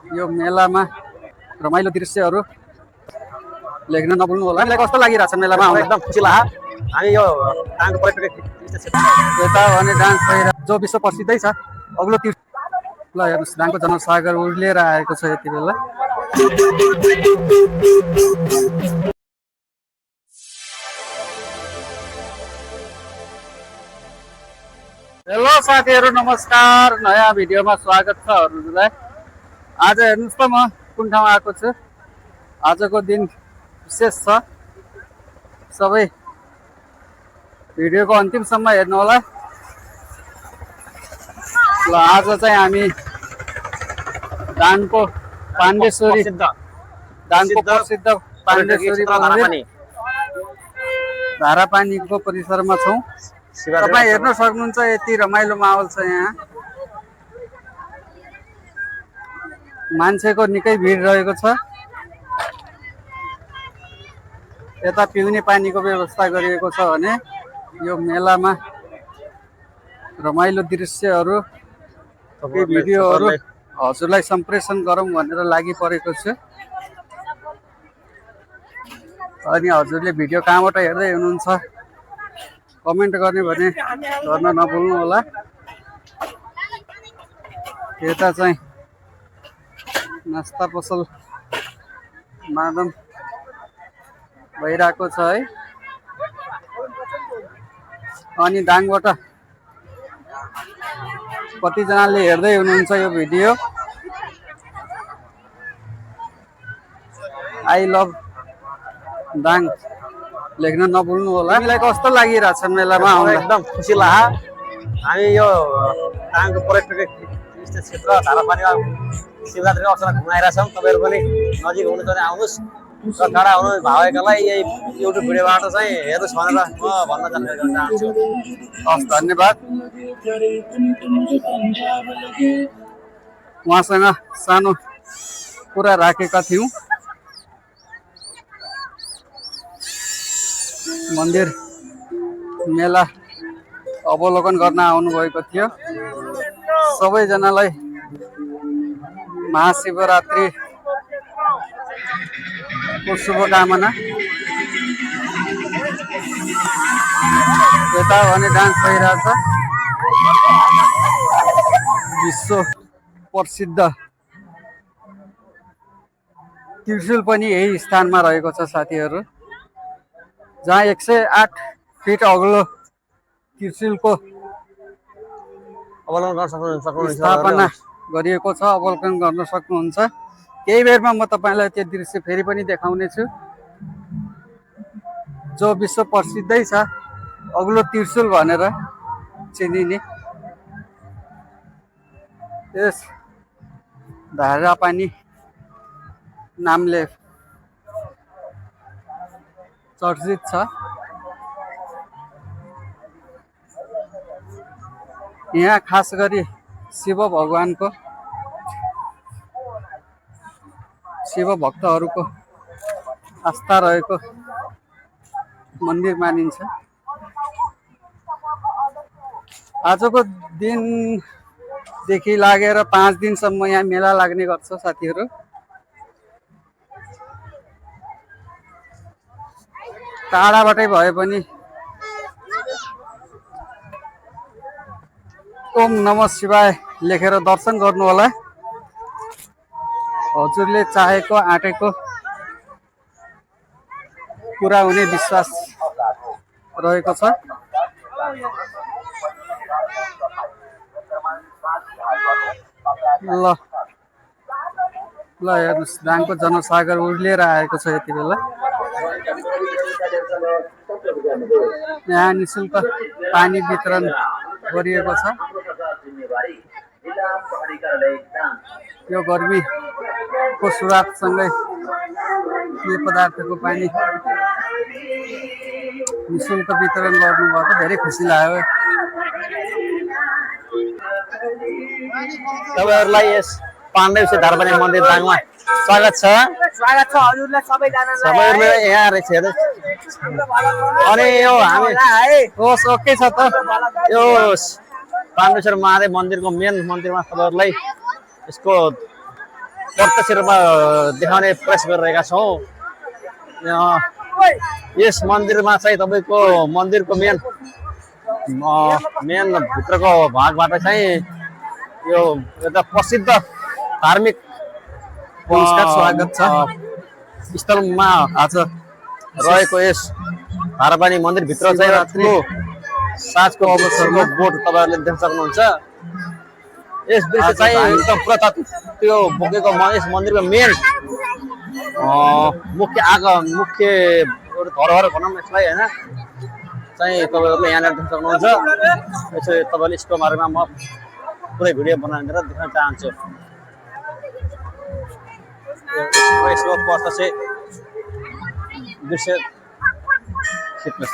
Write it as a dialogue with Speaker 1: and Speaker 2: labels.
Speaker 1: यो मेलामा रमाइलो दृश्यहरू लेख्न नभुल्नु होला। हामीलाई कस्तो लागिरहेछ मेलामा आउँदा?
Speaker 2: एकदम खुसी लाग्यो। हामी यो दाङको पर्यटक
Speaker 1: यता भने डान्स भइरहेको जो विश्व प्रसिद्धै छ अग्लो तीर्थ। ल हेर्नुहोस् दाङको जनसागर उर्लिएर आएको छ यति बेला। हेलो साथीहरू, नमस्कार। नयाँ भिडियोमा स्वागत छ हजुरलाई। आज हेर्नुहोस् त म कुन ठाउँ आएको छु। आजको दिन विशेष छ, सबै भिडियोको अन्तिमसम्म हेर्नु होला। ल आज चाहिँ हामी दाङको पाण्डेश्वरी, दाङको प्रसिद्ध पाण्डेश्वरी मन्दिर धारापानीको परिसरमा छौँ। तपाईँ हेर्न सक्नुहुन्छ यति रमाइलो माहौल छ यहाँ। मान्छेको निकै भिड रहेको छ। यता पिउने पानीको व्यवस्था गरिएको छ भने यो मेलामा रमाइलो दृश्यहरू, भिडियोहरू हजुरलाई सम्प्रेषण गरौँ भनेर लागि परेको छु। अनि हजुरले भिडियो कहाँबाट हेर्दै हुनुहुन्छ कमेन्ट गर्ने भने गर्न नभुल्नु होला। यता चाहिँ नास्ता पसल मादम भइरहेको छ है। अनि दाङबाट कतिजनाले हेर्दै हुनुहुन्छ यो भिडियो। आई लभ दाङ लेख्न नभुल्नु होला। हामीलाई कस्तो लागिरहेछ मेलामा आउँदा?
Speaker 2: एकदम खुसी लाग्यो। हामी यो दाङको पर्यटक क्षेत्र धारापानीमा शिवरात्रिको अवसरमा घुम्न आइरहेछौँ। तपाईँहरू पनि नजिक हुनुहुन्छ भने आउनुहोस् र टाढा हुनु भएकालाई यही युट्युब भिडियोबाट चाहिँ हेर्नुहोस् भनेर म भन्न चाहन्छु।
Speaker 1: हस्, धन्यवाद। उहाँसँग सानो कुरा राखेका थियौँ। मन्दिर मेला अवलोकन गर्न आउनुभएको थियो। सबैजनालाई महाशिवरात्रिको शुभकामना। यता भने डान्स भइरहेछ। विश्व प्रसिद्ध त्रिशूल पनि यही स्थानमा रहेको छ साथीहरू, जहाँ 108 फिट अग्लो त्रिशूलको
Speaker 2: अवलोकन गर्न सक्नुहुन्छ,
Speaker 1: स्थापना गरिएको छ। अवलोकन गर्न सक्नुहुन्छ। केही बेरमा म तपाईँलाई त्यो दृश्य फेरि पनि देखाउने छु, जो विश्व प्रसिद्धै छ अग्लो त्रिशूल भनेर चिनिने। यस धारापानी नामले चर्चित छ। यहाँ खास गरी शिव भगवानको, शिव भक्तहरूको आस्था रहेको मन्दिर मानिन्छ। आजको दिनदेखि लागेर 5 दिनसम्म यहाँ मेला लाग्ने गर्छ साथीहरू। टाढाबाटै भए पनि ओम नमः शिवाय लेखेर दर्शन गर्नु होला। हजुरले चाहेको आँटेको पुरा हुने विश्वास रहेको छ। ल ल हेर्नुहोस् दाङको जनसागर उर्लिएर आएको छ यति बेला। यहाँ निःशुल्क पानी वितरण गरिएको छ। यो गर्मीको सुरुवातसँगै पेय पदार्थको पानी निःशुल्क वितरण गर्नुभएको धेरै खुसी लाग्यो।
Speaker 2: तपाईँहरूलाई यस पाण्डेश्वरी धारापानी मन्दिर दाङमा स्वागत छ।
Speaker 3: हजुरलाई सबैजनालाई
Speaker 2: यहाँ रहेछ हेर्नु। अनि यो हामी
Speaker 1: होस्, ओके छ त।
Speaker 2: यो पाण्डेश्वर महादेव मन्दिरको मेन मन्दिरमा तपाईँहरूलाई यसको प्रत्यक्ष रूपमा देखाउने प्रयास गरिरहेका छौँ। यस मन्दिरमा चाहिँ तपाईँको मन्दिरको मेन भित्रको भागबाट चाहिँ यो एउटा प्रसिद्ध धार्मिक
Speaker 1: नमस्कार, स्वागत छ।
Speaker 2: स्थलमा
Speaker 1: आज
Speaker 2: रहेको यस धारापानी मन्दिरभित्र चाहिँ
Speaker 1: शिवरात्रि
Speaker 2: साँझको अवसरमा बोट तपाईँहरूले देख्न सक्नुहुन्छ। यस दृश्य चाहिँ एकदम पुरातात्विक त्यो बोकेको यस मन्दिरको मेन मुख्य धरोहर भनौँ यसलाई होइन चाहिँ तपाईँहरूले यहाँनिर देख्न सक्नुहुन्छ। यसरी तपाईँले यसको बारेमा म पुरै भिडियो बनाएर देख्न चाहन्छु। यसको पश्चात चाहिँ दृश्य खिच्नुहोस्।